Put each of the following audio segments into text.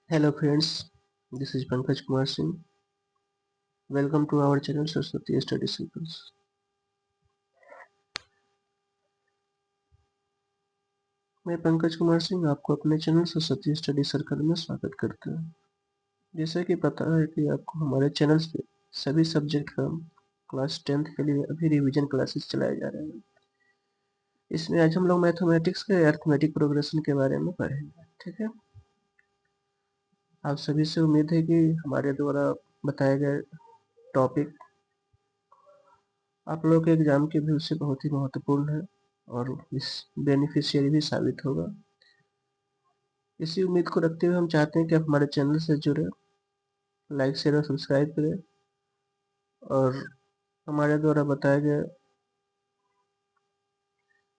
Hello friends, this is Pankaj Kumar Singh. Welcome to our channel Saraswati study circles. मैं पंकज कुमार सिंह आपको अपने channel Saraswati study circle में स्वागत करता हूँ। जैसा कि पता है कि आपको हमारे चैनल पे सभी सब्जेक्ट का क्लास 10th के लिए अभी रिवीजन क्लासेस चलाए जा रहे हैं। इसमें आज हम लोग मैथमेटिक्स के अरिथमेटिक प्रोग्रेशन के बारे में पढ़ेंगे। ठीक है, आप सभी से उम्मीद है कि हमारे द्वारा बताए गए टॉपिक आप लोगों के एग्जाम के व्यू से बहुत ही महत्वपूर्ण है और इस बेनिफिशियरी भी साबित होगा। इसी उम्मीद को रखते हुए हम चाहते हैं कि आप हमारे चैनल से जुड़े, लाइक शेयर और सब्सक्राइब करें और हमारे द्वारा बताए गए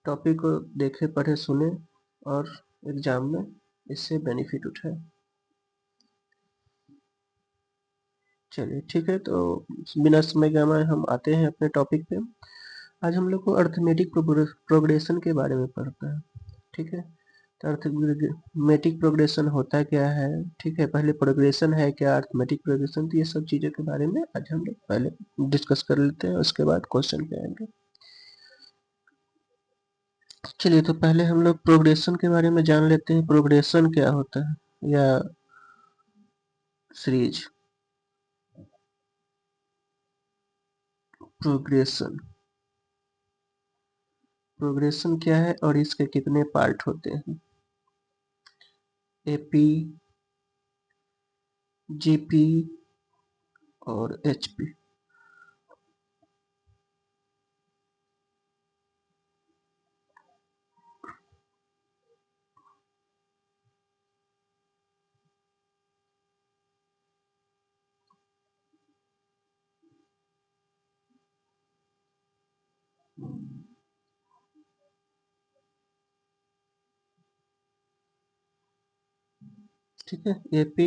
टॉपिक को देखें, पढ़े, सुने और एग्जाम में इससे बेनिफिट उठाएं। चलिए ठीक है, तो बिना समय गंवाए हम आते हैं अपने टॉपिक पे। आज हम लोग को अरिथमेटिक प्रोग्रेशन के बारे में पढ़ना है। ठीक है, तो अरिथमेटिक प्रोग्रेशन होता क्या है, ठीक है, पहले प्रोग्रेशन है क्या, अरिथमेटिक प्रोग्रेशन, तो ये सब चीज़ों के बारे में आज हम लोग पहले डिस्कस कर लेते हैं, उसके बाद क्वेश्चन पे आएंगे। चलिए, तो पहले हम लोग प्रोग्रेशन के बारे में जान लेते हैं। प्रोग्रेशन क्या होता है या सीरीज। प्रोग्रेशन प्रोग्रेशन क्या है और इसके कितने पार्ट होते हैं। एपी, जीपी और एचपी। ठीक है, AP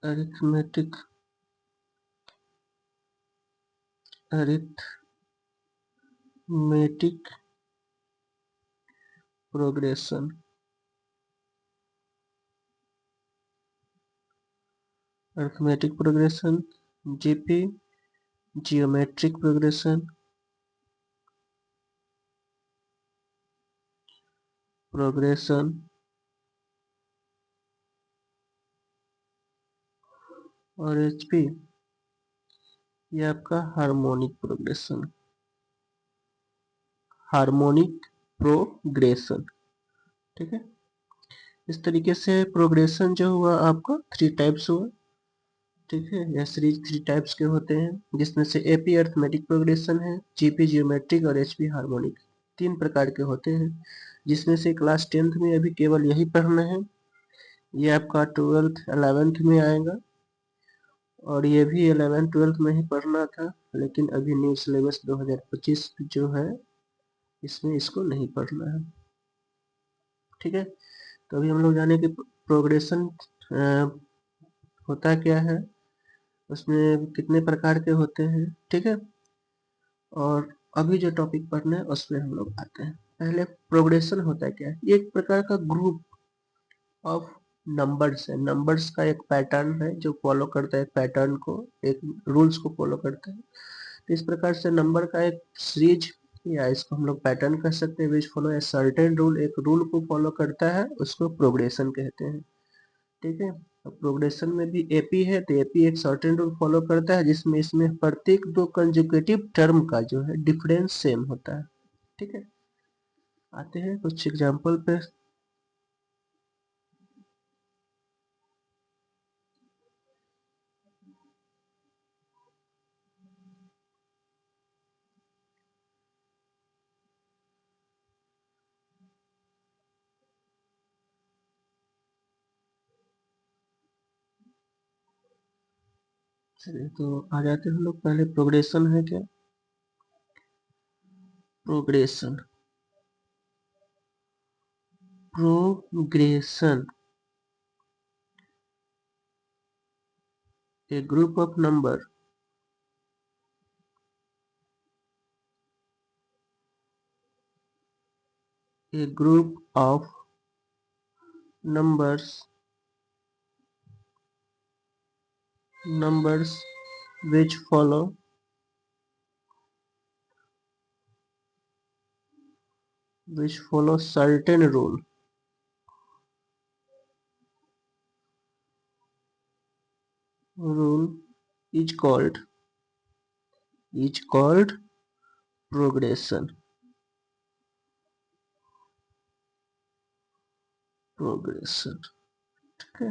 arithmetic arithmetic progression. Arithmetic progression, GP geometric progression और एचपी ये आपका हार्मोनिक प्रोग्रेशन। ठीक है, इस तरीके से प्रोग्रेशन जो हुआ आपका थ्री टाइप्स हुआ। ठीक है, यह सीरीज थ्री टाइप्स के होते हैं, जिसमें से एपी अरिथमेटिक प्रोग्रेशन है, जीपी जियोमेट्रिक और एचपी हार्मोनिक। तीन प्रकार के होते हैं, जिसमें से क्लास 10th में अभी केवल यही पढ़ना है। ये आपका 12th 11th में आएगा और ये भी 11th 12th में ही पढ़ना था, लेकिन अभी न्यू सिलेबस 2025 जो है इसमें इसको नहीं पढ़ना है। ठीक है, तो अभी हम लोग जाने कि प्रोग्रेशन होता क्या है, उसमें कितने प्रकार के होते हैं। ठीक है, और अभी जो टॉपिक पढ़ना है उस पर हम लोग आते हैं। पहले प्रोग्रेशन होता है क्या है, ये एक प्रकार का ग्रुप ऑफ नंबर्स है। नंबर्स का एक पैटर्न है जो फॉलो करता है पैटर्न को, एक रूल्स को फॉलो करता है। तो इस प्रकार से नंबर का एक सीरीज या इसको हम लोग पैटर्न कह सकते हैं, विच फॉलो ए सर्टेन रूल, एक रूल को फॉलो करता है, उसको प्रोग्रेशन कहते हैं। ठीक है, प्रोग्रेशन में भी एपी है, तो एपी एक सर्टेन रूल फॉलो करता है, जिसमें इसमें प्रत्येक दो कंजुगेटिव टर्म का जो है डिफरेंस सेम होता है। ठीक है, आते हैं कुछ एग्जाम्पल पे। चलिए, तो आ जाते हैं हम लोग, पहले प्रोग्रेशन है क्या। Progression progression a group of number a group of numbers which follow certain rule is called progression. ठीक है,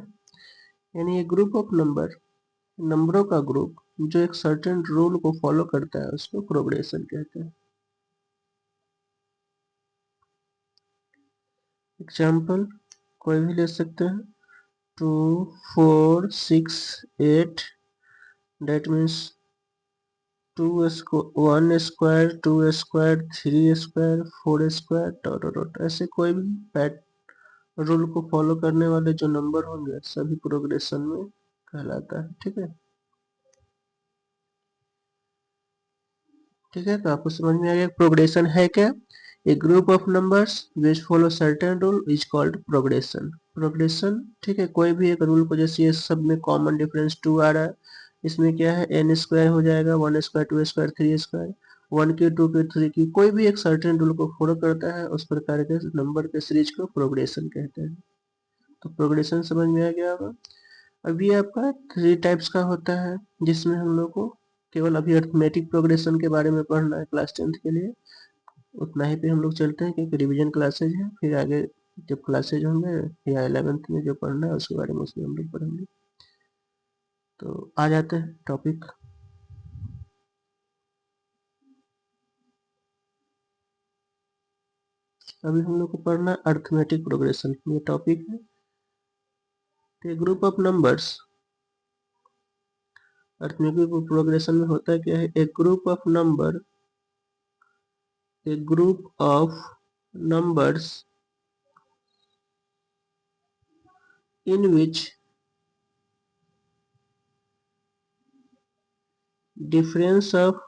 यानी ये ग्रुप ऑफ नंबरों का ग्रुप जो एक सर्टेन रूल को फॉलो करता है उसको प्रोग्रेशन कहते हैं। एग्जाम्पल कोई भी ले सकते हैं, 2 4 6 8, that means 1 square 2 square 3 square 4 square dot dot, ऐसे कोई भी पैट रूल को फॉलो करने वाले जो नंबर होंगे सभी प्रोग्रेशन में कहलाता है। ठीक है, तो आपको समझ में आ गया प्रोग्रेशन है क्या। A group of numbers which follow certain rule is called progression. ठीक है, कोई भी एक रूल को, जैसे ये सब में कॉमन डिफरेंस 2 आ रहा है, इसमें क्या है n स्क्वायर हो जाएगा, 1 स्क्वायर 2 स्क्वायर 3 स्क्वायर, 1 की 2 की 3 की, कोई भी एक सर्टेन रूल को फॉलो करता है उस प्रकार के नंबर के सीरीज को प्रोग्रेशन कहते हैं। तो प्रोग्रेशन समझ में आ गया होगा। अभी आपका 3 टाइप्स का होता है, जिसमें हम लोग को केवल अभी अरिथमेटिक प्रोग्रेशन के बारे में पढ़ना है क्लास 10th के लिए, उतना ही पे हम लोग चलते हैं क्योंकि रिवीजन क्लासेज है, फिर आगे जब क्लासेज होंगे या 11th में जो पढ़ना है उसके बारे में उसमें हम लोग पढ़ेंगे। तो आ जाते हैं टॉपिक। अभी हम लोग को पढ़ना है अरिथमेटिक प्रोग्रेशन, ये टॉपिक है। तो group of numbers arithmetic progression में होता है क्या है, एक group of numbers in which difference of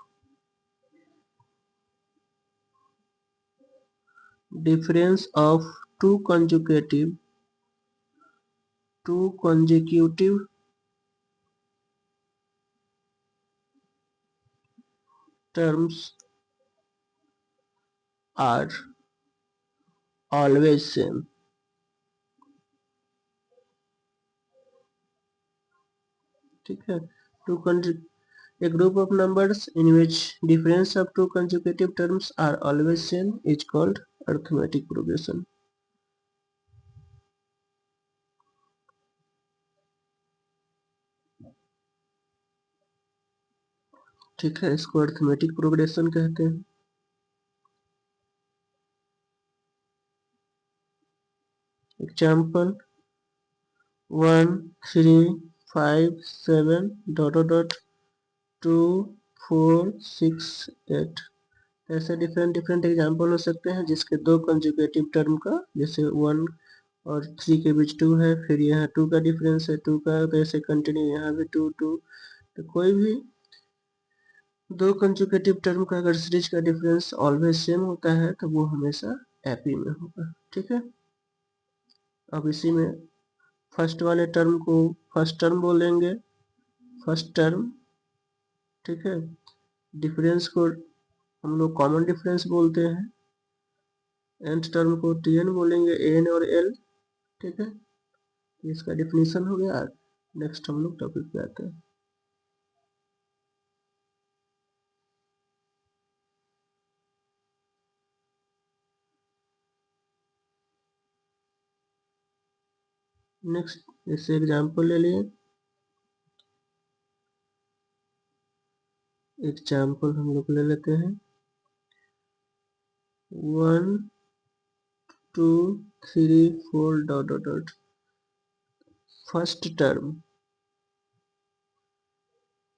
two consecutive terms are always same। ठीक है, a group of numbers in which difference of two consecutive terms are always same is called arithmetic progression। ठीक है, इसको arithmetic progression कहते हैं। Example 1 3 5 7 dot dot 2 4 6 8, ऐसे different example हो सकते हैं जिसके दो कंजुगेटिव टर्म का, जैसे 1 और 3 के बीच 2 है, फिर यहाँ 2 का डिफरेंस है 2 का, तो ऐसे कंटिन्यू यहाँ भी 2 2। तो कोई भी दो कंजुगेटिव टर्म का अगर सीरीज का डिफरेंस ऑलवेज सेम होता है तो वो हमेशा एपी में होगा। ठीक है, अब इसी में फर्स्ट वाले टर्म को फर्स्ट टर्म बोलेंगे, फर्स्ट टर्म। ठीक है, डिफरेंस को हम लोग कॉमन डिफरेंस बोलते हैं, nth टर्म को tn बोलेंगे, an और l। ठीक है, इसका डिफिनीशन हो गया। नेक्स्ट हम लोग टॉपिक पे आते हैं। नेक्स्ट जैसे एग्जाम्पल ले लिए, एग्जाम्पल हम लोग ले लेते हैं 1 2 3 4 dot dot dot, first term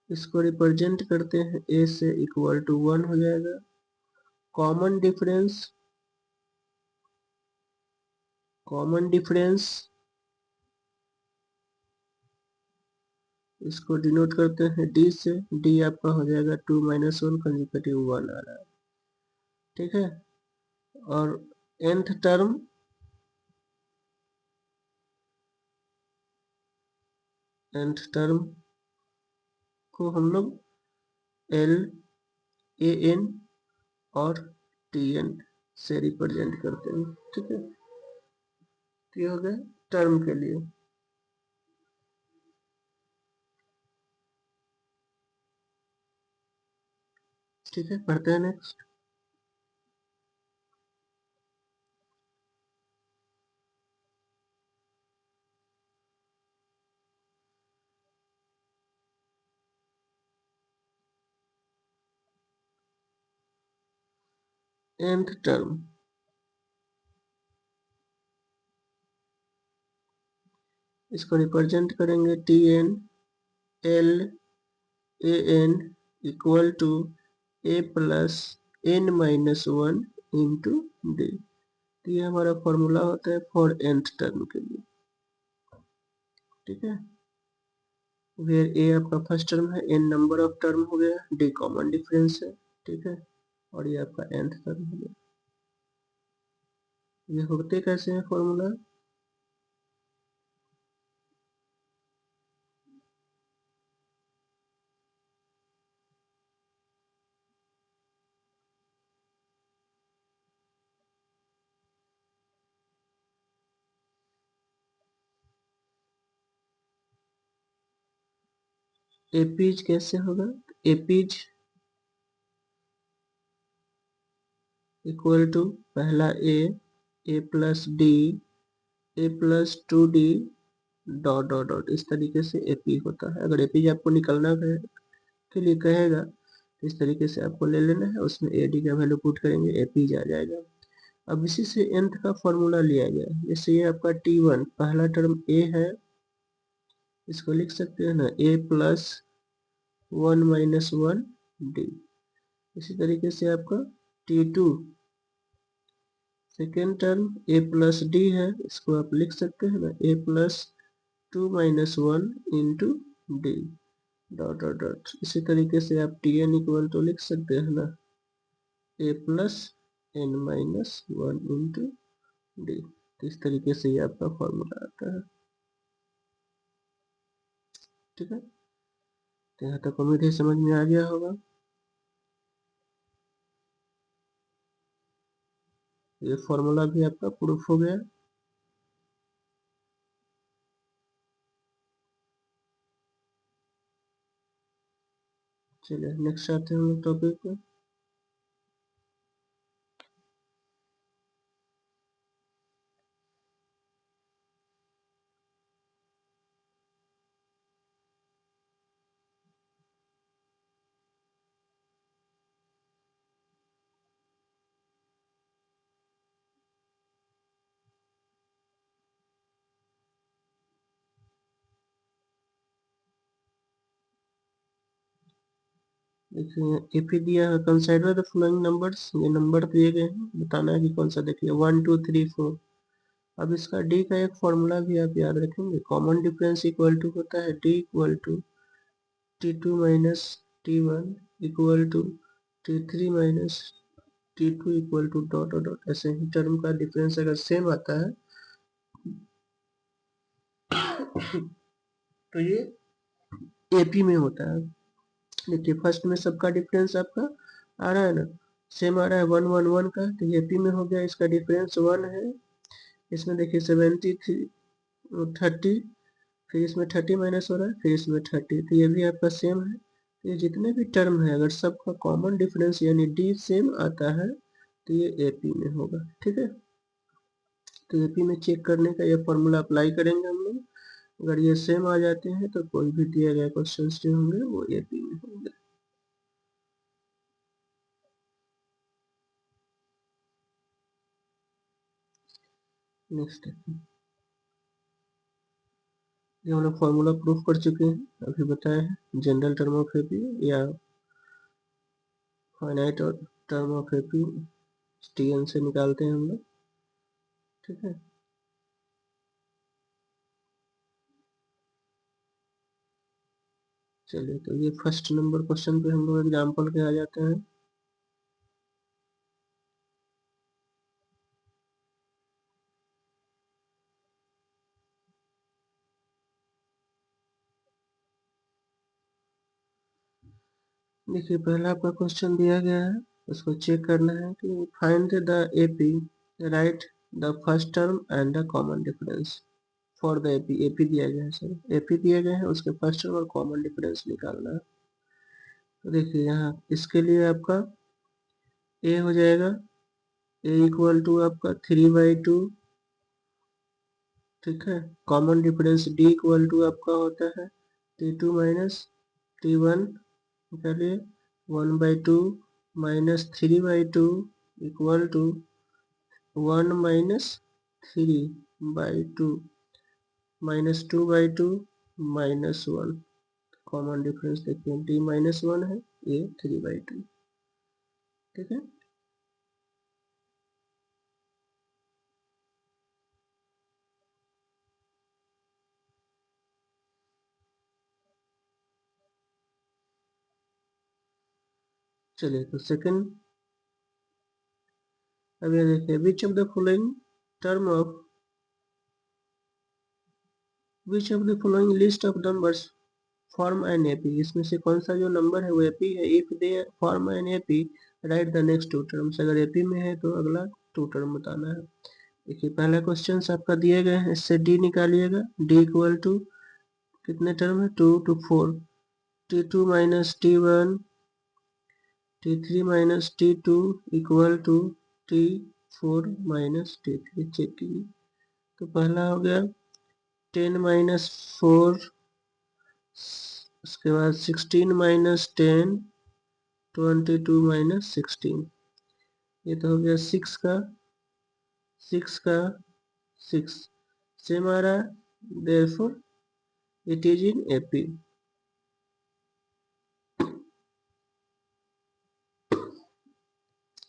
इसको रिप्रेजेंट करते हैं a से इक्वल टू 1 हो जाएगा। कॉमन डिफरेंस इसको डिनोट करते हैं d से, d आपका हो जाएगा 2 - 1 कंसेक्यूटिव 1 आ रहा है। ठीक है, और nth टर्म को हम लोग L A N और Tn से रिप्रेजेंट करते हैं, ठीक है। तो ये हो गया टर्म के लिए। ठीक है, पढ़ते हैं नेक्स्ट। nth टर्म, इसको रिप्रेजेंट करेंगे Tn L A N equal to A plus N minus 1 into D. तो ये हमारा फॉर्मूला होता है फॉर nth टर्म के लिए, ठीक है। वेयर ए आपका फर्स्ट टर्म है, n नंबर ऑफ टर्म हो गया, डी कॉमन डिफरेंस है, ठीक है। और ये आपका nth टर्म हो गया। ये होते कैसे हैं फॉर्मूला? एपीज कैसे होगा? एपीज इक्वल टू पहला a plus D, a plus 2d dot dot dot, इस तरीके से एपी होता है। अगर एपीज आपको निकलना के लिए कहेगा तो इस तरीके से आपको ले लेना है, उसमें ए डी का वैल्यू पुट करेंगे, एपीज आ जाएगा। अब इसी से nth का फॉर्मूला लिया गया है। जैसे ये आपका T1 पहला टर्म a है, इसको लिख सकते हैं ना a प्लस 1 माइनस 1 डी। इसी तरीके से आपका T2 second term a plus D है, इसको आप लिख सकते हैं ना a plus 2 minus 1 into D dot dot dot. इसी तरीके से आप Tn इक्वल तो लिख सकते हैं ना a plus n minus 1 into D. तो इस तरीके से ये आपका फॉर्मूला आता है, ठीक है। तो यहाँ तक उम्मीद है समझ में आ गया होगा। ये फॉर्मूला भी आपका प्रूफ हो गया। चलिए नेक्स्ट आते हैं हम लोग टॉपिक पे। देखिए एपी दिया है, कंसीडर द फॉलोइंग नंबर्स, ये नंबर दिए गए हैं, बताना है कि कौन सा। देखिए 1 2 3 4। अब इसका डी का एक फॉर्मूला भी आप याद रखेंगे, कॉमन डिफरेंस इक्वल टू होता है D equal to T2 minus T1 equal to T3 minus T2 equal to dot dot dot. ऐसे ही टर्म का डिफरेंस अगर सेम आता है तो ये एपी में होता है। देखिए फर्स्ट में सबका डिफरेंस आपका आ रहा है ना, सेम आ रहा है 1 1 1 का, तो ये पी में हो गया, इसका डिफरेंस 1 है। इसमें देखिए 73 30, फिर इसमें 30 माइनस हो रहा है, फिर इसमें 30, तो ये भी आपका सेम है। तो ये जितने भी टर्म है अगर सबका कॉमन डिफरेंस यानी डी सेम आता है तो ये एपी में होगा, ठीक है। तो एपी में चेक करने का ये फॉर्मूला अप्लाई करेंगे हम लोग। अगर ये सेम आ जाते हैं तो कोई भी दिया गया क्वेश्चन जो होंगे वो एपी में होंगे। नेक्स्ट ये हम लोग फॉर्मूला प्रूफ कर चुके हैं, अभी बताए हैं जनरल टर्म ऑफ एपी या finite term of AP TN से निकालते हैं हम लोग, ठीक है। चलिए तो ये फर्स्ट नंबर क्वेश्चन पे हम लोग एग्जाम्पल के आ जाते हैं। देखिए पहला आपका क्वेश्चन दिया गया है, उसको चेक करना है कि find the AP, write the first term and the common difference for the AP. AP दिया गया है सर, एपी दिए गए हैं, उसके फर्स्ट टर्म और कॉमन डिफरेंस निकालना है। तो देखिए यहाँ इसके लिए आपका ए हो जाएगा, ए इक्वल टू आपका 3/2, ठीक है। Common difference D equal to आपका होता है T2 माइनस T1, निकालिए 1/2 minus 3/2 equal to 1 minus 3/2 minus 2/2 minus 1। Common difference देखिए डी माइनस 1 है, ये 3/2, ठीक है। चलिए तो सेकंड, अब ये देखिए विच of the following term of which of the following list of numbers form an AP. इसमें से कौन सा जो नंबर है वो एपी है। If they form an AP write the next two terms. अगर एपी में है तो अगला टू टर्म बताना है। देखिए पहला क्वेश्चन आपका दिए गए हैं, इससे डी निकालिएगा। डी इक्वल टू कितने टर्म है, 2 to 4, T2 minus T1, T3 minus T2 equal to T4 minus T3। Check कीजिए, तो पहला हो गया 10 माइनस 4, उसके बाद 16 माइनस 10, 22 माइनस 16। ये तो हो गया 6 का 6 सेम आ रहा है, therefore it is in AP.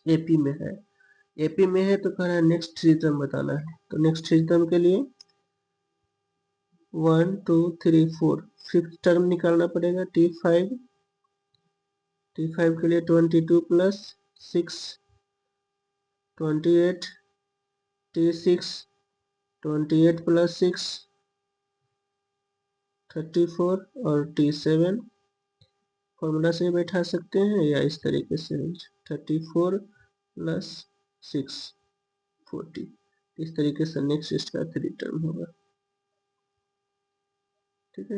AP में है, एपी में है तो कह रहा है नेक्स्ट थ्री टर्म बताना है। तो नेक्स्ट थ्री टर्म के लिए 1 2 3 4, फिफ्थ टर्म निकालना पड़ेगा T5। T5 के लिए 22 प्लस 6 28, T6 28 प्लस 6 34 और T7 फॉर्मूला से बैठा सकते हैं या इस तरीके से 34 प्लस 6 40। इस तरीके से नेक्स्ट इसका थ्री टर्म होगा, ठीक है।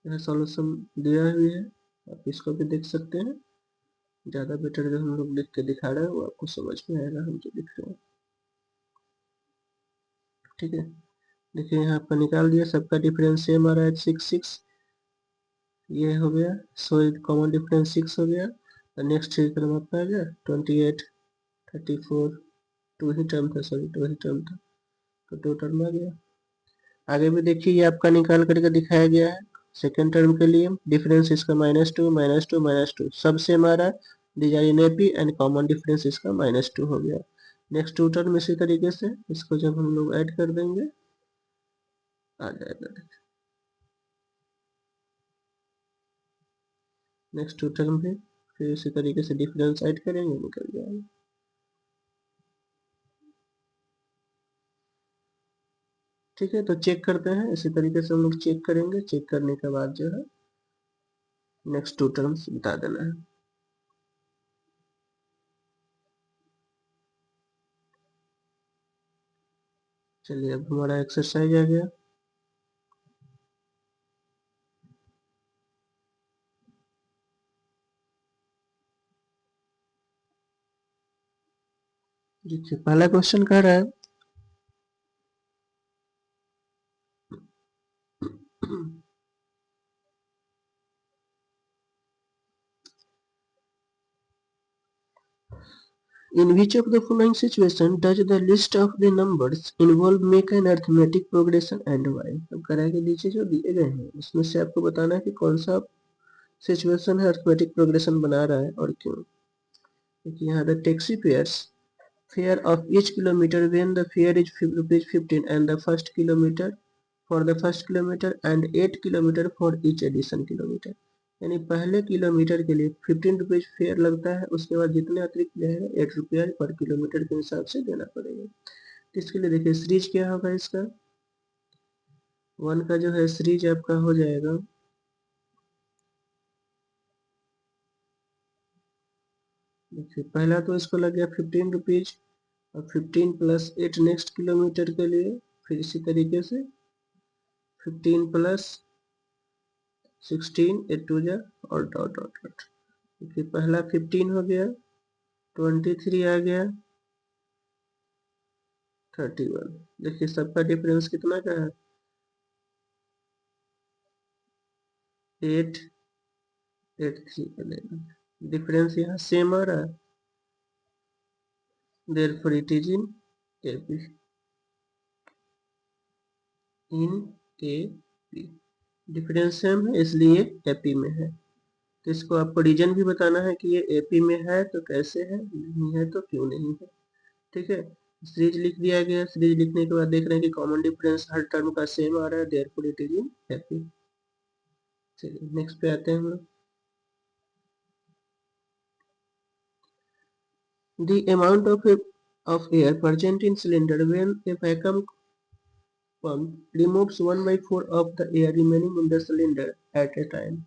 यह सॉल्यूशन दिया हुआ है, आप इसको भी देख सकते हैं। ज़्यादा बेटर जो हम लोग लिख के दिखा रहे हैं वो आपको समझ में आएगा हम जो लिख रहे हैं, ठीक है। देखिए यहाँ आपका निकाल दिया, सबका डिफरेंस सेम आ रहा है 6 ये हो गया। सो कॉमन डिफरेंस 6 हो गया। तो नेक्स्ट थ्री टर्म आपका आ गया 28 34, टू ही टर्म था, सॉरी टू ही टर्म था, तो टू टर्म आ गया। आगे भी देखिए ये आपका निकाल करके दिखाया गया है। सेकेंड टर्म के लिए डिफरेंस इसका -2 -2 -2 सब सेम आ रहा है, these are in AP and common difference इसका -2 हो गया। नेक्स्ट टू टर्म इसी तरीके से इसको जब हम लोग ऐड कर देंगे आ जाएगा। नेक्स्ट टू टर्म भी फिर इसी तरीके से डिफरेंस ऐड करेंगे, निकल जाएगा। ठीक है, तो चेक करते हैं, इसी तरीके से हम लोग चेक करेंगे। चेक करने के बाद जो है नेक्स्ट टू टर्म्स बता देना है। चलिए अब हमारा एक्सरसाइज आ गया। देखिए पहला क्वेश्चन कह रहा है in which of the following situation does the list of the numbers involve make an arithmetic progression and why। अब कह रहा है कि नीचे जो दिए गए हैं उसमें से आपको बताना है कि कौन सा सिचुएशन है अरिथमेटिक प्रोग्रेशन बना रहा है और क्यों। देखिए यहाँ the taxi fare of each kilometer when the fare is ₹15 and the first kilometer for the first kilometer and 8 kilometer for each addition kilometer। यानी पहले किलोमीटर के लिए 15 रुपीज फेयर लगता है, उसके बाद जितने अतिरिक्त जाएगा 8 रुपया पर किलोमीटर के हिसाब से देना पड़ेगा। इसके लिए देखिए सीरीज क्या होगा, इसका 1 का जो है सीरीज आपका हो जाएगा देखिए पहला तो इसको लग गया 15 रुपीज, और 15 प्लस 8 नेक्स्ट किलोमीटर के लिए, फिर इसी तरीके से 15 प्लस 16 8 टू जा और डॉट डॉट डॉट। देखिए पहला 15 हो गया, 23 आ गया, 31। देखिए सबका डिफरेंस कितना का है, 8 8 3 का लेगा। डिफरेंस यहाँ सेम आ रहा है, therefore it is in AP, in AP। Difference same है इसलिए AP में है। तो इसको आपको रीजन भी बताना है कि ये AP में है तो कैसे है, नहीं है तो क्यों नहीं है। ठीक है, सीरीज लिख दिया गया। सीरीज लिखने के बाद देख रहे हैं कि कॉमन डिफरेंस हर टर्म का सेम आ रहा है, therefore it is in AP। चलिए नेक्स्ट पे आते हैं हम लोग। The amount of air present in cylinder when a vacuum pump removes 1/4 of the air remaining in the cylinder at a time।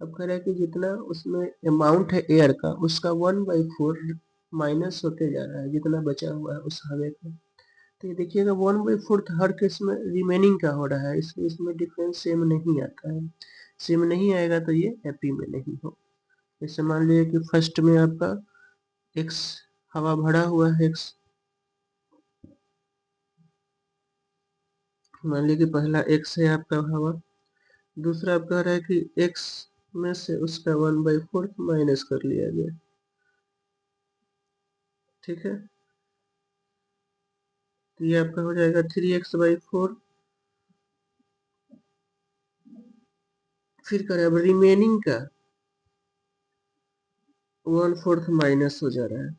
अब कह रहा है कि जितना उसमें अमाउंट है एयर का, उसका 1/4 माइनस होते जा रहा है, जितना बचा हुआ है उस हवा का। तो ये देखिएगा 1/4 हर केस में रिमेनिंग का हो रहा है, इसलिए इसमें डिफरेंस सेम नहीं आता है। सेम नहीं आएगा तो ये एपी में नहीं हो। जैसे मान लीजिए कि फर्स्ट में आपका एक्स हवा भरा हुआ है, एक्स मान लीजिए कि पहला एक्स है आपका हवा, दूसरा आप कह रहा है कि एक्स में से उसका 1/4 माइनस कर लिया गया। ठीक है, तो ये आपका हो जाएगा 3x/4। फिर करें अब रिमेनिंग का 1/4 माइनस हो जा रहा है,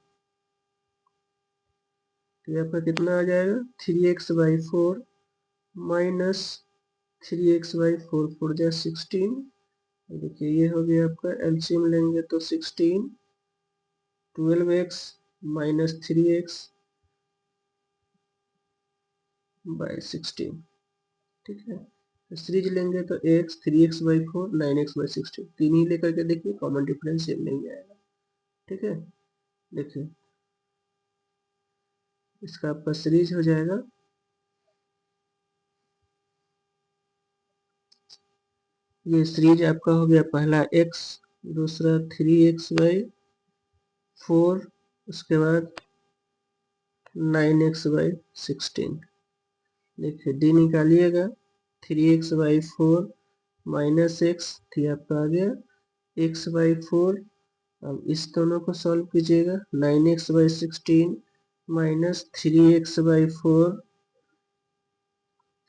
तो ये आपका कितना आ जाएगा 3x/4 माइनस 3x/4, 4 जा 16। देखिए ये हो गया आपका, एलसीएम लेंगे तो 16, 12x माइनस 3x/16। ठीक है, तो सीरीज लेंगे तो x 3x/4 9x/16, तीन ही लेकर के देखिए कॉमन डिफरेंस सेम नहीं आएगा। ठीक है, देखिए इसका आपका सीरीज हो जाएगा, ये सीरीज आपका हो गया पहला x, दूसरा 3x/4, उसके बाद 9x/16। देखिए डी निकालिएगा, 3x/4 माइनस एक्स, थी आपका आ गया x/4। अब इस दोनों को सॉल्व कीजिएगा, 9x/16 माइनस 3x/4,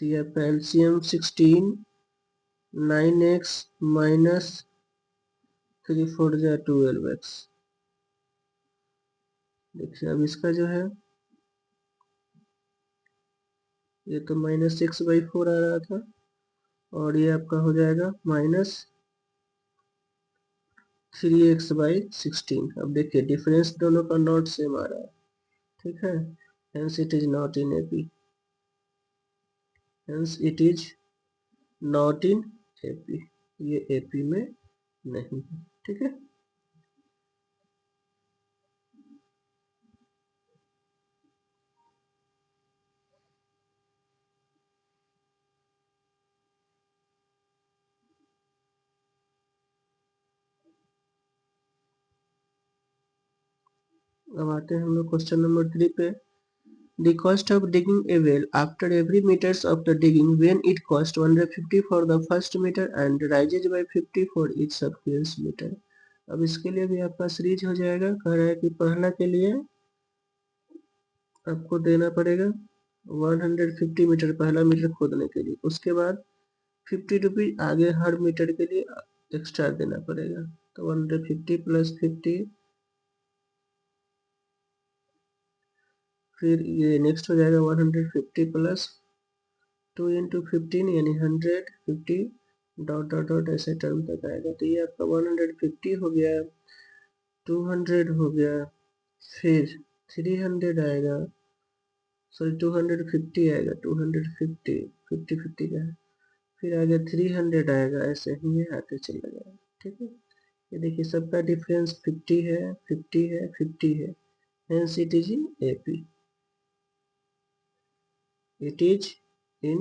तो आपका एलसीएम 16, 9x माइनस 3 4 जा 12x। देखिए अब इसका जो है, ये तो -6/4 आ रहा था, और ये आपका हो जाएगा -3x/16। अब देखिए डिफरेंस दोनों का नॉट सेम आ रहा है। ठीक है, hence it is not in AP, hence it is not in AP, ये एपी में नहीं है। ठीक है, अब आते हैं हम लोग क्वेश्चन नंबर 3 पे। The cost of digging a well after every meters of the digging when it cost 150 for the first meter and rises by 50 for each subsequent meter। अब इसके लिए भी आपका सीरीज हो जाएगा। कह रहा है कि पहला के लिए आपको देना पड़ेगा 150 मीटर, पहला मीटर खोदने के लिए, उसके बाद 50 रुपीज आगे हर मीटर के लिए एक्स्ट्रा देना पड़ेगा। तो 150 प्लस 50, फिर ये नेक्स्ट हो जाएगा 150 प्लस 2 इंटू 15 यानी 150 डॉट डॉट डॉट ऐसे टर्म तक आएगा। तो ये आपका 150 हो गया, 200 हो गया, फिर 300 आएगा, सॉरी 250 आएगा, 250 50 50 का है, फिर आगे 300 आएगा, ऐसे ही ये आते चला जाएगा। ठीक है, ये देखिए सबका डिफरेंस 50 है, 50 है, 50 है, hence it is in AP, it is in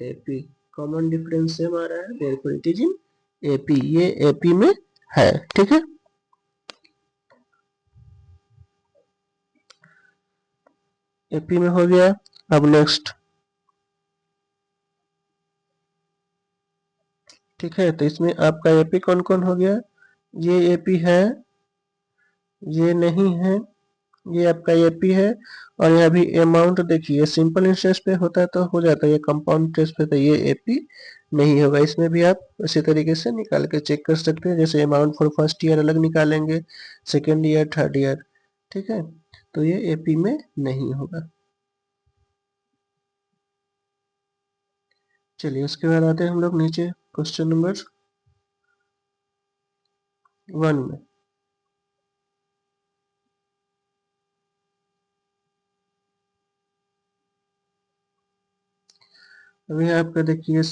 AP, common difference same आ रहा है, therefore it is in AP, ये AP में है, ठीक है। AP में हो गया। अब नेक्स्ट, ठीक है, तो इसमें आपका AP कौन कौन हो गया, ये AP है, ये नहीं है, ये आपका AP है, और यहाँ भी अमाउंट देखिए सिंपल इंटरेस्ट पे होता है तो हो जाता है, ये कंपाउंड इंटरेस्ट पे, तो ये AP नहीं होगा। इसमें भी आप इसी तरीके से निकाल के चेक कर सकते हैं, जैसे अमाउंट फॉर फर्स्ट ईयर अलग निकालेंगे, सेकेंड ईयर, थर्ड ईयर, ठीक है, तो ये AP में नहीं होगा। चलिए उसके बाद आते हैं हम लोग नीचे क्वेश्चन नंबर 1 में। अभी आपका देखिए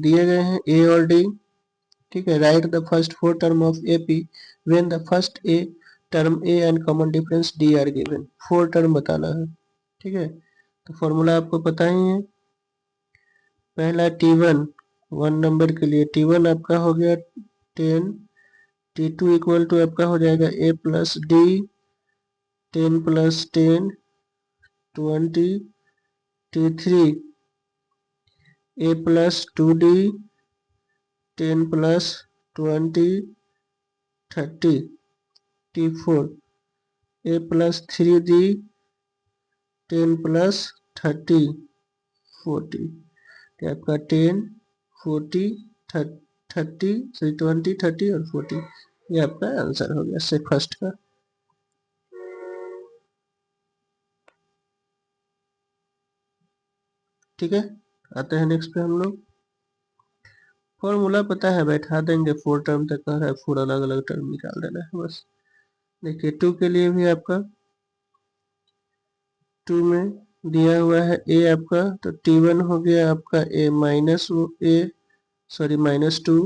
दिए गए हैं A और D, ठीक है, write the first 4 term of AP when the first A term A and common difference D are given, 4 term बताना है, ठीक है, तो फॉर्मूला आपको पता ही है। पहला T1, 1 नंबर के लिए T1 आपका हो गया 10, T2 इक्वल टू आपका हो जाएगा A plus D, 10 plus 10 20, T3 A plus 2D, 10 plus 20 30, T4 A plus 3D, 10 plus 30 40, तो आपका 10 40 30 20 30 और 40, ये आपका आंसर हो गया से फर्स्ट का। ठीक है, आते हैं नेक्स्ट पे हम लोग। फॉर्मूला पता है, बैठा देंगे, 4 टर्म तक कह रहा है, 4 अलग अलग टर्म निकाल देना है बस। देखिए 2 के लिए भी आपका 2 में दिया हुआ है A आपका, तो T1 हो गया आपका A माइनस A, सॉरी -2,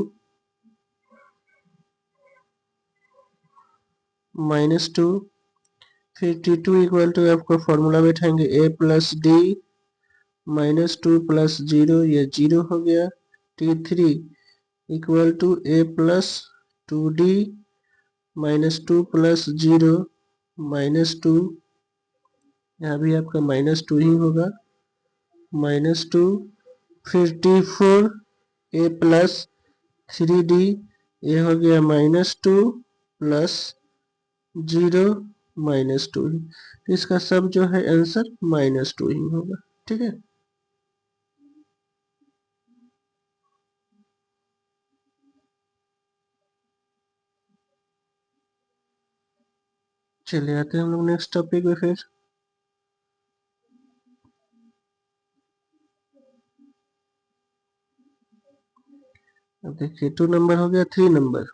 -2, फिर T2 इक्वल टू आपको फॉर्मूला बैठाएंगे A प्लस D, -2 प्लस 0, ये 0 हो गया। T3 equal to A plus 2D, -2 plus 0, -2, यहाँ भी आपका -2 ही होगा, -2, फिर T4 A प्लस 3D, ये हो गया -2 प्लस 0 -2, इसका सब जो है आंसर -2 ही होगा, ठीक है। चलिए आते हैं हम लोग नेक्स्ट टॉपिक पे फिर। अब देखिए 2 नंबर हो गया, 3 नंबर।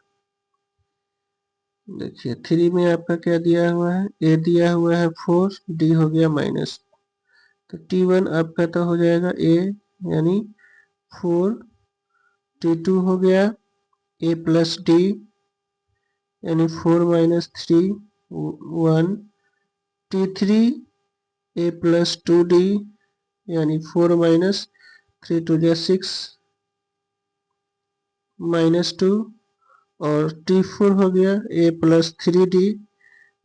देखिए 3 में आपका क्या दिया हुआ है, A दिया हुआ है 4, D हो गया माइनस, तो T1 आपका तो हो जाएगा A यानी 4, T2 हो गया A प्लस D यानी 4 minus 3 1, T3 A plus 2D यानी 4 माइनस 3 टू जा 6 -2, और T4 हो गया A प्लस 3D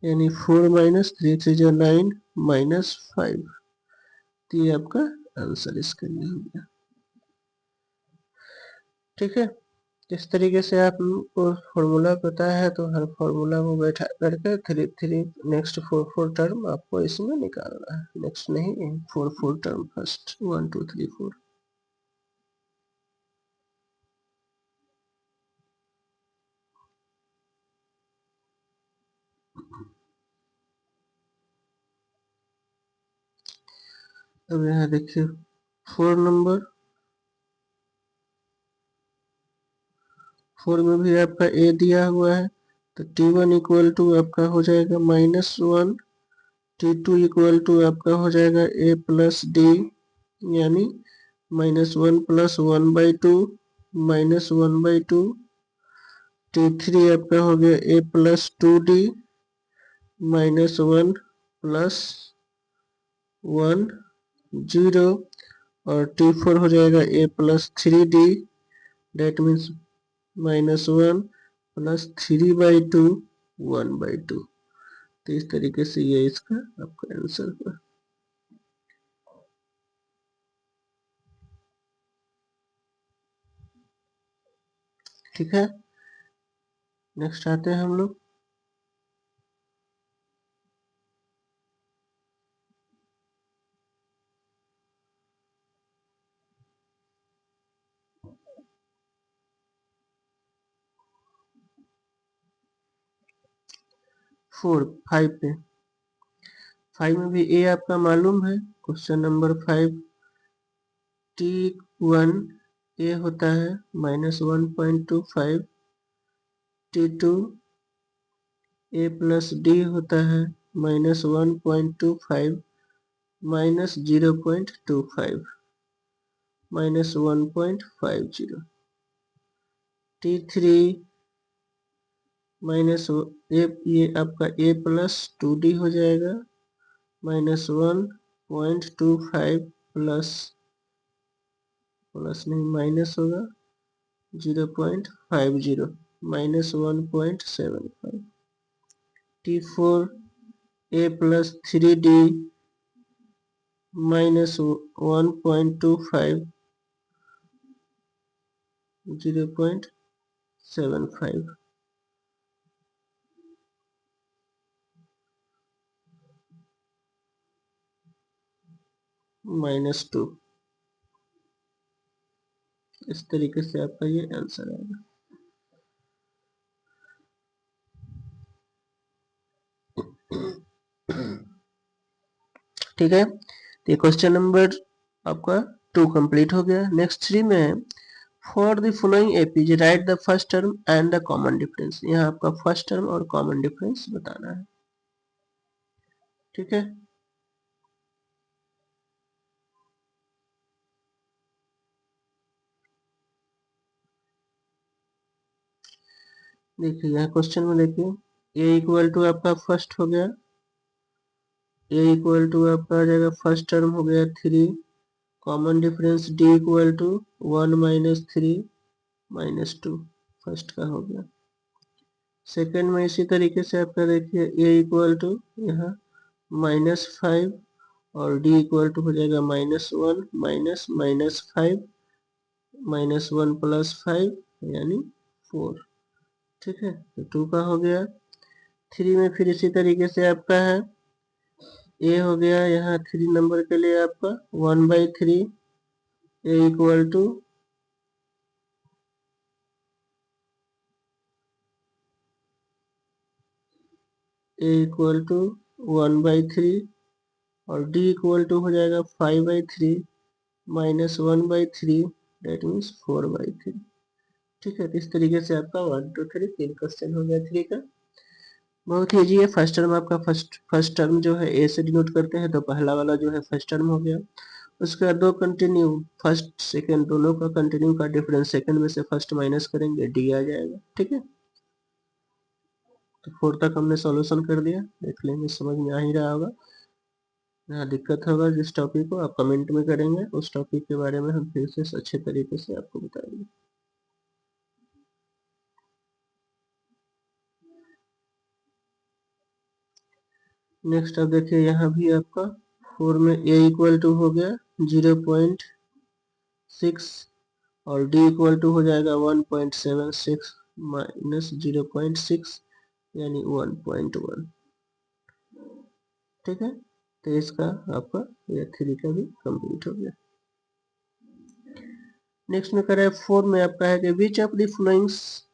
यानी 4 माइनस 3 3 जा 9 -5, तो ये आपका आंसर इसके लिए हो गया, ठीक है। इस तरीके से आपको फॉर्मूला पता है तो हर फॉर्मूला को बैठा करके 3 नेक्स्ट 4 टर्म आपको इसमें निकालना है, नेक्स्ट नहीं 4 टर्म फर्स्ट 1 2 3 4। अब यहाँ देखिए 4 नंबर, 4 में भी आपका A दिया हुआ है, तो T1 इक्वल टू आपका हो जाएगा -1, T2 इक्वल टू आपका हो जाएगा A प्लस D यानी -1 प्लस 1/2 -1/2, T3 आपका हो गया a plus 2d minus 1 plus 1 0 और T4 हो जाएगा a plus 3d that means minus 1 plus 3/2 1/2। तो इस तरीके से ये इसका आपका आंसर हुआ। ठीक है, नेक्स्ट आते हैं हम लोग 5 पे। 5 में भी ए आपका मालूम है। क्वेश्चन नंबर 5 T1 ए होता है -1.25, T2 ए प्लस डी होता है -1.25 -0.25 -1.50, T3 माइनस ये आपका a प्लस 2d हो जाएगा -1.25 प्लस नहीं माइनस होगा 0.50 -1.75, T4 a प्लस 3d -1.25 0.75 -2। इस तरीके से आपका ये आंसर आएगा। ठीक है, तो ये क्वेश्चन नंबर आपका 2 कंप्लीट हो गया। नेक्स्ट 3 में है for the following APs right the first term and the common difference. यहाँ आपका फर्स्ट टर्म और कॉमन डिफरेंस बताना है। ठीक है, देखिए यहाँ क्वेश्चन में देखिए a इक्वल टू आपका फर्स्ट हो गया, a इक्वल टू आपका आ जाएगा फर्स्ट टर्म हो गया 3, common difference d equal to 1 minus 3 minus 2 first का हो गया। सेकेंड में इसी तरीके से आपका देखिए a इक्वल टू यहाँ -5 और d इक्वल टू हो जाएगा -1 माइनस -5 -1 प्लस 5 यानी 4। ठीक है, तो 2 का हो गया। 3 में फिर इसी तरीके से आपका है a हो गया यहाँ 3 नंबर के लिए आपका 1/3 a equal to a equal to 1/3 और d इक्वल टू हो जाएगा 5/3 -1/3 डेट मीन्स 4/3। ठीक है, तो इस तरीके से आपका 1 2 3 3 क्वेश्चन हो गया 3 का। बहुत ही इजी है। फर्स्ट टर्म आपका फर्स्ट टर्म जो है ए से डिनोट करते हैं, तो पहला वाला जो है फर्स्ट टर्म हो गया। उसके बाद दो कंटिन्यू, फर्स्ट सेकंड दोनों का कंटिन्यू का डिफरेंस सेकंड में से फर्स्ट माइनस करेंगे, डी आ जाएगा। ठीक है, तो 4 तक हमने सॉल्यूशन कर दिया। देख लेंगे, समझ में आ ही रहा होगा। यहाँ दिक्कत होगा जिस टॉपिक को आप कमेंट में करेंगे, उस टॉपिक के बारे में हम फिर से अच्छे तरीके से आपको बताएंगे। नेक्स्ट आप देखिए यहाँ भी आपका 4 में a इक्वल टू हो गया 0.6 और d इक्वल टू हो जाएगा 1.76 माइनस 0.6 यानी 1.1। ठीक है, तो इसका आपका ये 3 का भी कंप्लीट हो गया। नेक्स्ट में कर रहे हैं 4 में आपका है कि which of the followings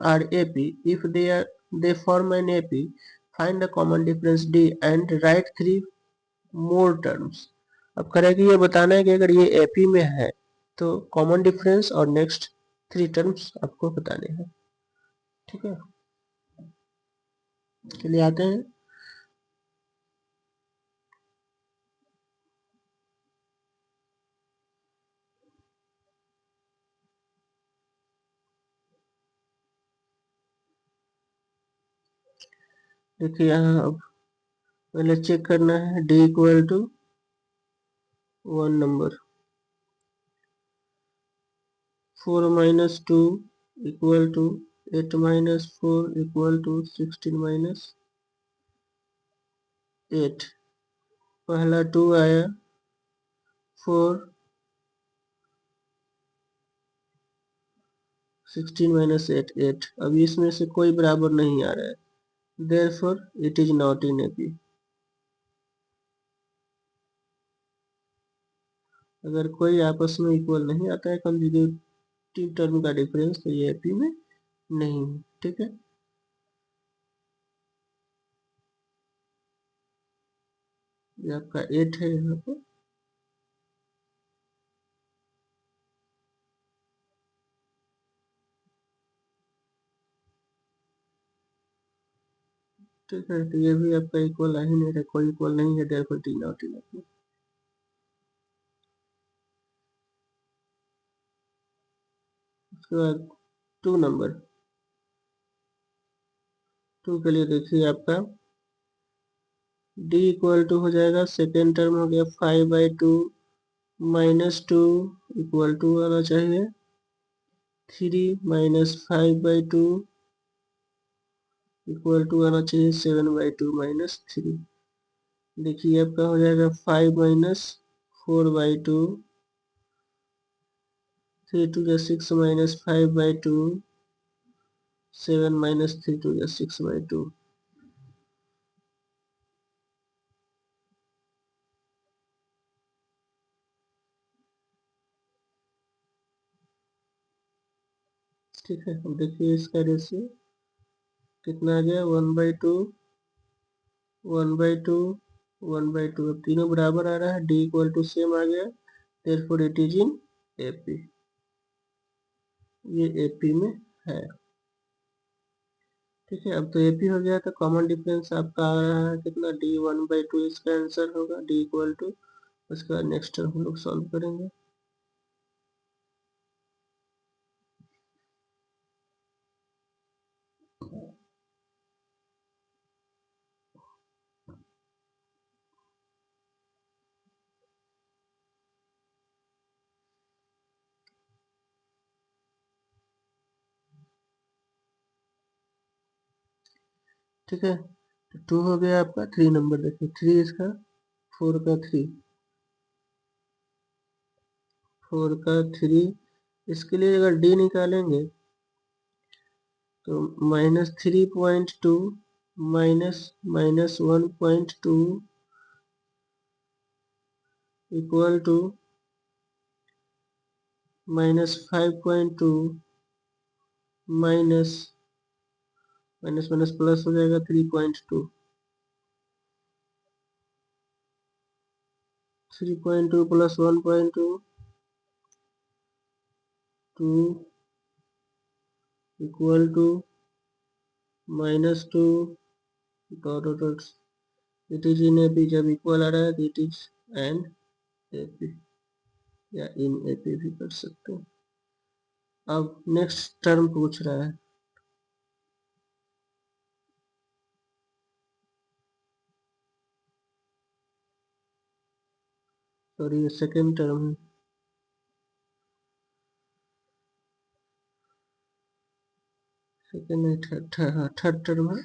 are AP if they form an AP find the common difference d and write 3 more terms. अब कह रहे हैं कि ये बताना है कि अगर ये एपी में है तो कॉमन डिफरेंस और नेक्स्ट 3 टर्म्स आपको बताने हैं। ठीक है, चलिए आते हैं। देखिए यहाँ अब पहले चेक करना है d equal to 1 number, 4 minus 2 equal to 8 minus 4 equal to 16 minus 8। पहला 2 आया, 4 16 माइनस 8 8। अब इसमें से कोई बराबर नहीं आ रहा है, therefore it is not in AP. अगर कोई आपस में इक्वल नहीं आता है कंसेक्यूटिव टर्म का डिफरेंस, तो ये एपी में नहीं है। ठीक है, ये आपका 8 है यहाँ पर। ठीक है, तो ये भी आपका इक्वल आ ही नहीं रहा, कोई इक्वल नहीं है, therefore it is not in AP. उसके बाद 2 नंबर, 2 के लिए देखिए आपका d इक्वल टू हो जाएगा, सेकेंड टर्म हो गया 5/2 माइनस 2 इक्वल टू आना चाहिए 3 माइनस 5/2 इक्वल टू आना चाहिए 7/2 माइनस 3। देखिए आपका हो जाएगा 5 माइनस 4/2, 3 टू जा 6 माइनस 5/2, 7 माइनस 3 टू जा 6/2। ठीक है, अब देखिए इसका रेशियो कितना आ गया, 1/2 1/2 1/2। अब तीनों बराबर आ रहा है, d इक्वल टू सेम आ गया, therefore it is in AP. ये एपी में है। ठीक है, अब तो एपी हो गया, तो कॉमन डिफरेंस आपका आ रहा है कितना, d 1/2 इसका आंसर होगा, d इक्वल टू। उसके बाद नेक्स्ट टर्म हम लोग सॉल्व करेंगे। ठीक है, तो 2 हो गया आपका, 3 नंबर देखिए, 3 इसका, 4 का 3, 4 का 3। इसके लिए अगर d निकालेंगे तो -3.2 -1.2 equal to -5.2 minus minus minus plus हो जाएगा 3.2, 3.2 plus 1.2 2 equal to -2 dot dot. It is in AP, जब इक्वल आ रहा है तो इट इज एन एपी, या इन एपी भी कर सकते हैं। अब नेक्स्ट टर्म पूछ रहा है, और ये सेकेंड टर्म है, सेकेंड नहीं, थर्ड टर्म है।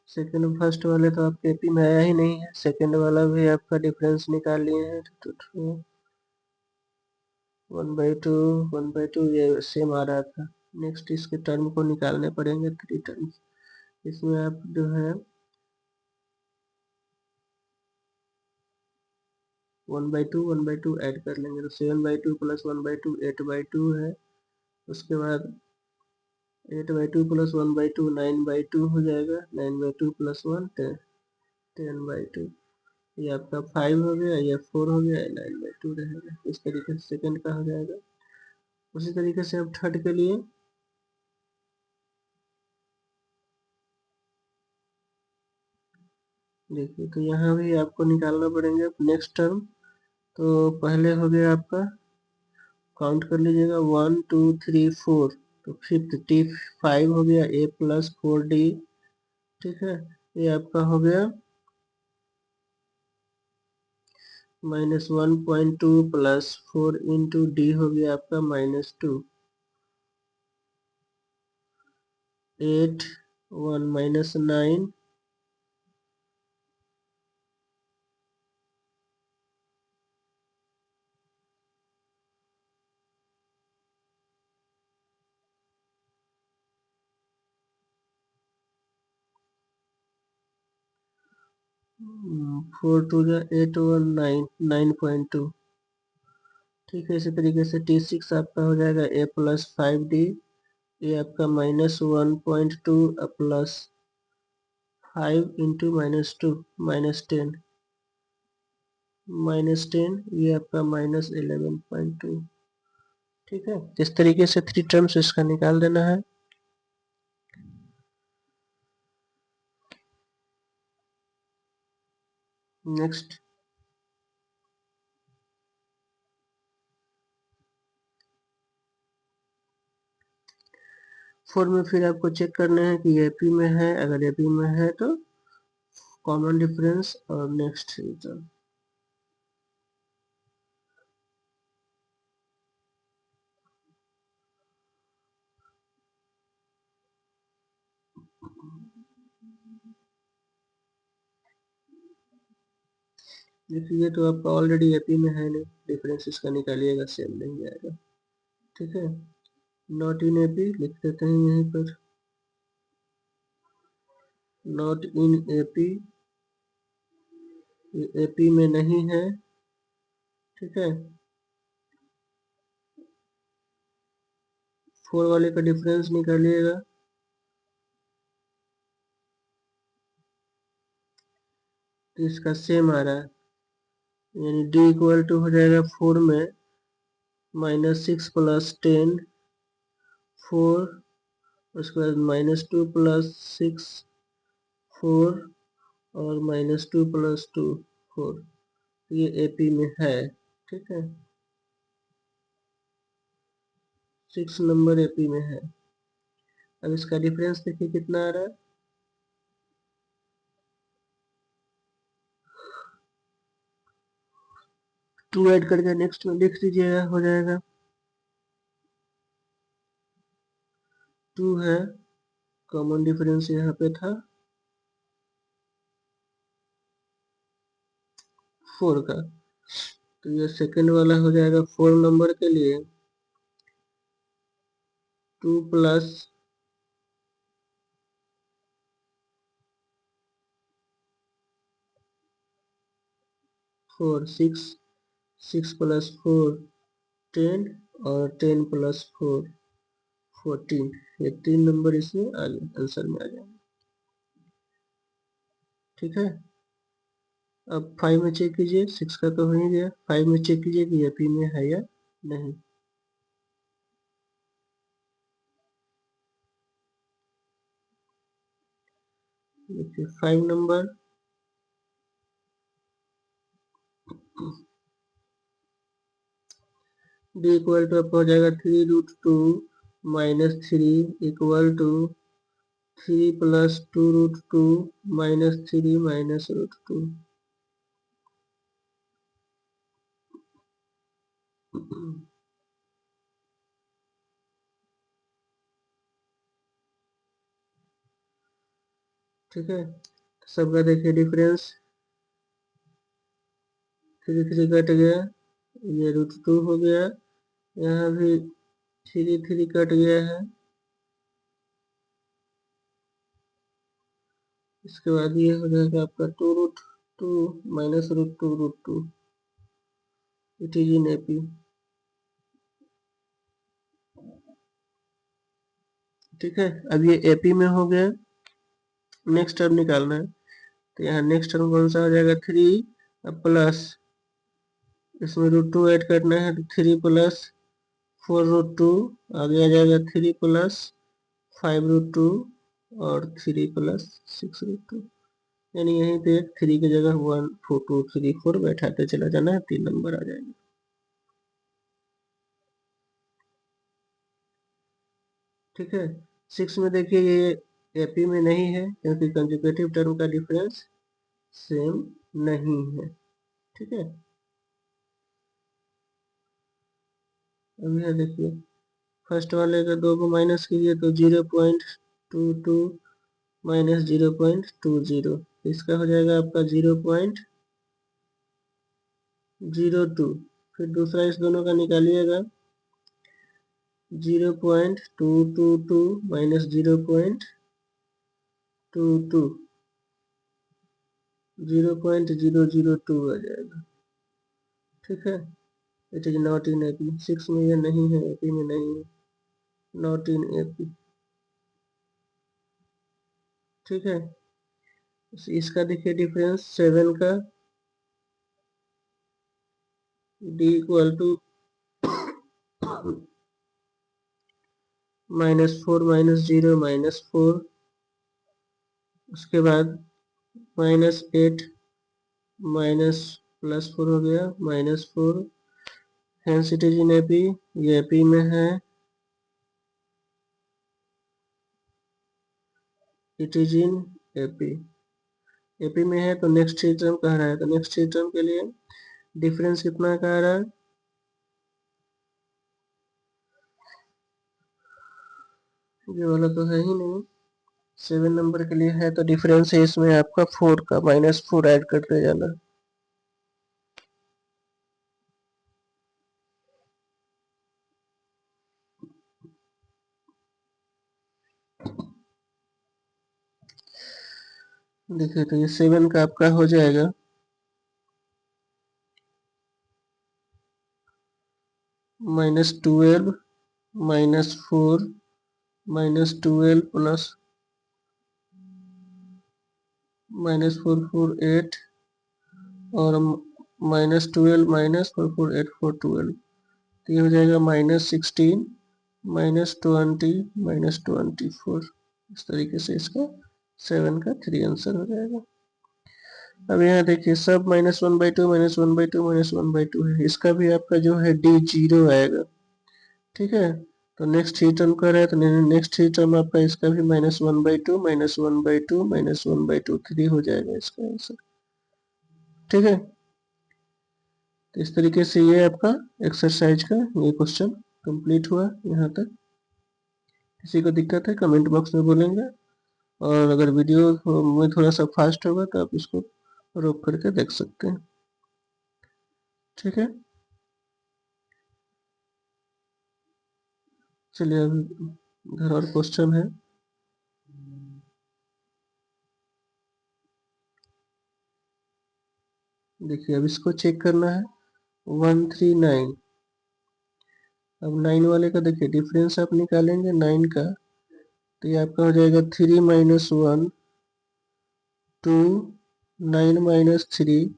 सेकेंड फर्स्ट वाले तो आपके एपी में आया ही नहीं है, सेकेंड वाला भी आपका डिफरेंस निकाल लिए हैं, तो 1/2 1/2 ये सेम आ रहा था। नेक्स्ट इसके टर्म को निकालने पड़ेंगे, 3 टर्म। इसमें आप जो है 1/2 ऐड कर लेंगे, तो 7/2 प्लस 1/2 8/2 है। उसके बाद 8/2 प्लस 1/2 9/2 हो जाएगा, 9/2 प्लस 1 10/2। ये आपका 5 हो गया, ये 4 हो गया, 9/2 रहेगा। इस तरीके से सेकंड का हो जाएगा। उसी तरीके से अब थर्ड के लिए देखिए, तो यहाँ भी आपको निकालना पड़ेंगे नेक्स्ट टर्म। तो पहले हो गया आपका, काउंट कर लीजिएगा, 1 2 3 4, तो फिफ्थ T5 हो गया, a प्लस 4d। ठीक है, ये आपका हो गया -1.2 प्लस 4 इंटू डी हो गया आपका -2, 8 1 -9 4 2 8 1 9 9.2। ठीक है, इसी तरीके से T6 आपका हो जाएगा a प्लस 5d, ये आपका -1.2 प्लस 5 इंटू -2 -10, -10 ये आपका -11.2। ठीक है, इस तरीके से 3 टर्म्स इसका निकाल देना है। नेक्स्ट 4 में फिर आपको चेक करना है कि एपी में है, अगर एपी में है तो कॉमन डिफरेंस और नेक्स्ट रिजल्ट। देखिए तो आपका ऑलरेडी एपी में है नहीं, डिफरेंस इसका निकालिएगा सेम नहीं आएगा। ठीक है, नॉट इन एपी लिख देते हैं यहीं पर, नॉट इन एपी, एपी में नहीं है। ठीक है, 4 वाले का डिफरेंस निकालिएगा, तो इसका सेम आ रहा है, यानी d इक्वल टू हो जाएगा 4 में -6 प्लस 10 4, उसके बाद -2 प्लस 6 4 और -2 प्लस 2 4, ये एपी में है। ठीक है, 6 नंबर एपी में है। अब इसका डिफरेंस देखिए कितना आ रहा है, 2 ऐड करके नेक्स्ट में लिख दीजिएगा, हो जाएगा 2 है, कॉमन डिफरेंस यहाँ पे था 4 का, तो ये सेकंड वाला हो जाएगा 4 नंबर के लिए 2 प्लस 4 6, 6 प्लस 4 10 और 10 प्लस 4 14, ये 3 नंबर इसमें आंसर में आ जाएंगे। ठीक है, अब 5 में चेक कीजिए, 6 का तो हो ही गया, 5 में चेक कीजिए कि एपी में है या नहीं। देखिए 5 नंबर d इक्वल टू आपको हो जाएगा 3√2 -3 इक्वल टू 3 प्लस 2√2 -3 -√2। ठीक है, सबका देखिए डिफरेंस 3 3 कट गया, ये √2 हो गया, यहाँ भी 3 3 कट गया है, इसके बाद ये हो जाएगा आपका 2√2 -√2√2, इट इज इन एपी। ठीक है, अब ये एपी में हो गया, नेक्स्ट टर्म निकालना है, तो यहाँ नेक्स्ट टर्म कौन सा हो जाएगा 3 प्लस, इसमें √2 ऐड करना है, तो 3 प्लस 4√2, आगे आ जाएगा 3 प्लस 5√2 और 3 प्लस 6√2, यानी यहीं पे 3 की जगह 1 4 2 3 4 बैठाते चला जाना है, 3 नंबर आ जाएंगे। ठीक है, 6 में देखिए ये एपी में नहीं है क्योंकि कंजुगेटिव टर्म का डिफरेंस सेम नहीं है। ठीक है, अब यह देखिए फर्स्ट वाले का 2 को माइनस कीजिए तो 0.22 माइनस 0.20, इसका हो जाएगा आपका 0.02। फिर दूसरा इस दोनों का निकालिएगा 0.222 माइनस 0.22 0.002 आ जाएगा। ठीक है, it is not in AP, 6 में यह नहीं है, एपी में नहीं है, नॉट इन एपी। ठीक है, इसका देखिए डिफरेंस 7 का डी इक्वल टू -4 -0 -4, उसके बाद -8 माइनस +4 हो गया -4, hence it is in AP, ये एपी में है, it is in AP, AP में है तो नेक्स्ट थ्री टर्म कह रहा है, तो नेक्स्ट थ्री टर्म के लिए डिफरेंस कितना कह रहा है, ये वाला तो है ही नहीं, 7 नंबर के लिए है तो डिफरेंस है इसमें आपका 4 का, -4 ऐड करते जाना। देखिए तो ये 7 का आपका हो जाएगा -12 -4 -12 प्लस -4 4 8 और -12 -4 4 8 4 12, तो ये हो जाएगा -16 -20 -24। इस तरीके से इसका 7 का 3 आंसर हो जाएगा। अब यहाँ देखिए सब -1/2 -1/2 -1/2 है, इसका भी आपका जो है डी 0 आएगा। ठीक है, तो नेक्स्ट थ्री टर्म कर रहा है तो नेक्स्ट थ्री टर्म आपका इसका भी -1/2 -1/2 -1/2 3 हो जाएगा इसका आंसर। ठीक है, तो इस तरीके से ये आपका एक्सरसाइज का ये क्वेश्चन कंप्लीट हुआ यहाँ तक। किसी को दिक्कत है कमेंट बॉक्स में बोलेंगे, और अगर वीडियो में थोड़ा सा फास्ट होगा तो आप इसको रोक करके देख सकते हैं। ठीक है, चलिए अभी इधर और क्वेश्चन है। देखिए अब इसको चेक करना है 139। अब 9 वाले का देखिए डिफरेंस आप निकालेंगे 9 का, तो ये आपका हो जाएगा 3 - 1 2 9 - 3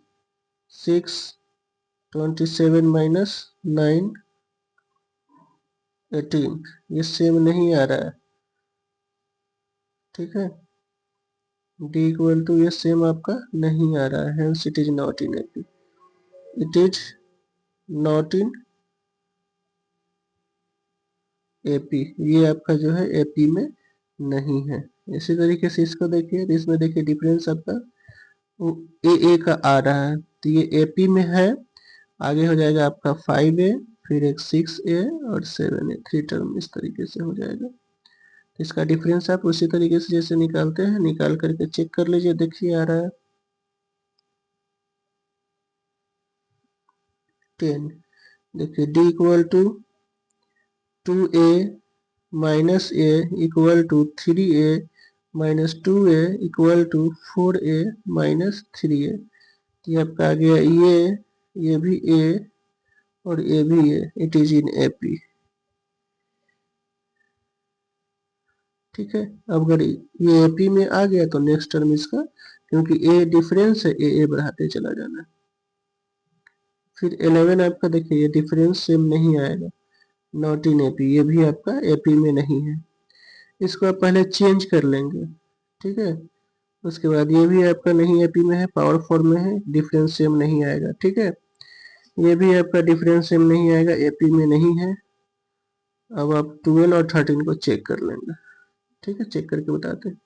6 27 - 9 18, ये सेम नहीं आ रहा है। ठीक है, डी इक्वल टू ये सेम आपका नहीं आ रहा है, hence it is not in AP, it is not in AP, ये आपका जो है एपी में नहीं है। इसी तरीके से इसको देखिए, इसमें देखिए डिफरेंस आपका ए का आ रहा है, तो ये एपी में है, आगे हो जाएगा आपका 5A, फिर एक 6A और 7A, 3 टर्म इस तरीके से हो जाएगा। इसका डिफरेंस आप उसी तरीके से जैसे निकालते हैं निकाल करके चेक कर लीजिए, देखिए आ रहा है 10। देखिए D equal to 2A minus A equal to 3A minus 2A equal to 4A minus 3A, ये आपका आ गया ये भी ए और ये भी ए, इट इज इन एपी। ठीक है, अब अगर ये एपी में आ गया तो नेक्स्ट टर्म इसका, क्योंकि ए डिफरेंस है, ए बढ़ाते चला जाना है। फिर 11 आपका देखिए ये डिफरेंस सेम नहीं आएगा, नॉट इन एपी, ये भी आपका एपी में नहीं है, इसको आप पहले चेंज कर लेंगे। ठीक है, उसके बाद ये भी आपका नहीं एपी में है, पावर फॉर्म में है, डिफरेंस सेम नहीं आएगा। ठीक है, ये भी आपका डिफरेंस सेम नहीं आएगा, एपी में नहीं है। अब आप 12 और 13 को चेक कर लेंगे। ठीक है, चेक करके बताते हैं।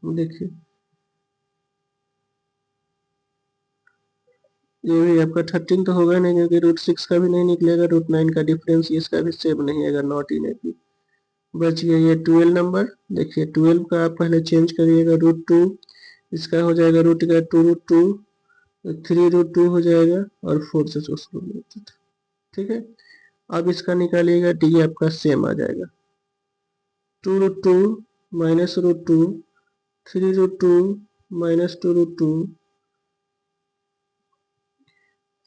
देखिए ये भी आपका 13 तो होगा नहीं, क्योंकि √6 का भी नहीं निकलेगा, √9 का डिफरेंस इसका भी सेम नहीं है, अगर नॉट इन एपी। बच गया ये 12 नंबर। देखिए 12 का आप पहले चेंज करिएगा, √2 इसका हो जाएगा रूट का 2√2, 3√2 हो जाएगा, और 4 से सोर्स लेते थे। ठीक है, अब इसका निकालिएगा, डी आपका सेम आ जाएगा, 2√2 -√2, 3√2 -2√2,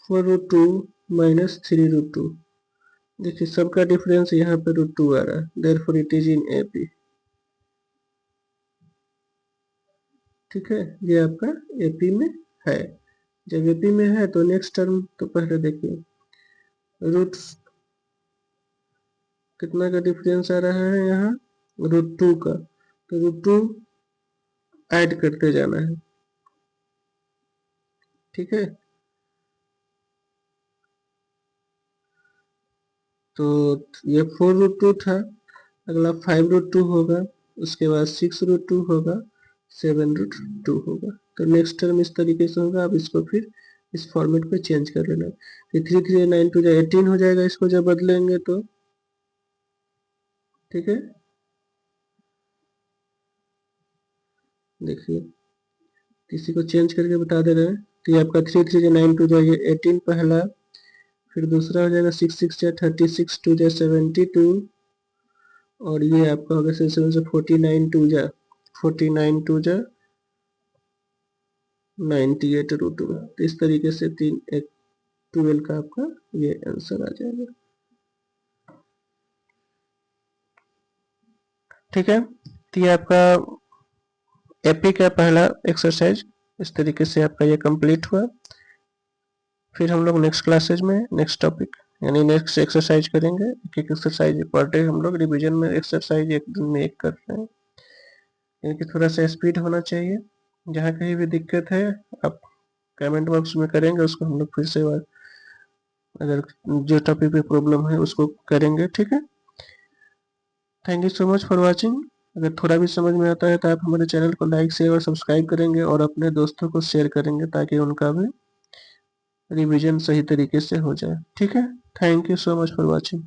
4√2 -3√2। देखिए सबका डिफरेंस यहाँ पे √2 आ रहा है, therefore it is in AP. ठीक है, ये आपका एपी में है। जब एपी में है तो नेक्स्ट टर्म तो पहले देखिए, रूट कितना का डिफरेंस आ रहा है यहाँ, √2 का, तो √2 ऐड करते जाना है। ठीक है, तो ये 4√2 था, अगला 5√2 होगा, उसके बाद 6√2 होगा, 7√2 होगा। तो नेक्स्ट टर्म इस तरीके से होगा। अब इसको फिर इस फॉर्मेट पे चेंज कर लेना। 3 3 9 2 18 हो जाएगा इसको जब बदलेंगे तो। ठीक है, देखिए किसी को चेंज करके बता दे रहे हैं। तो ये आपका 3 3 9 2 ये 18 पहला, फिर दूसरा हो जाएगा 6 6 36, 2 72, और ये आपका होगा 7 से 49 2 49 2 98√2। तो इस तरीके से 12 का आपका ये आंसर आ जाएगा। ठीक है, तो ये आपका एपी का पहला एक्सरसाइज इस तरीके से आपका ये कंप्लीट हुआ। फिर हम लोग नेक्स्ट क्लासेज में नेक्स्ट टॉपिक यानी नेक्स्ट एक्सरसाइज करेंगे। एक एक एक्सरसाइज पर डे हम लोग रिवीजन में एक्सरसाइज एक दिन में एक कर रहे हैं, यानी कि थोड़ा सा स्पीड होना चाहिए। जहाँ कहीं भी दिक्कत है आप कमेंट बॉक्स में करेंगे, उसको हम लोग फिर से अगर जो टॉपिक पे प्रॉब्लम है उसको करेंगे। ठीक है, thank you so much for watching. अगर थोड़ा भी समझ में आता है तो आप हमारे चैनल को लाइक शेयर और सब्सक्राइब करेंगे, और अपने दोस्तों को शेयर करेंगे ताकि उनका भी रिवीजन सही तरीके से हो जाए। ठीक है, thank you so much for watching.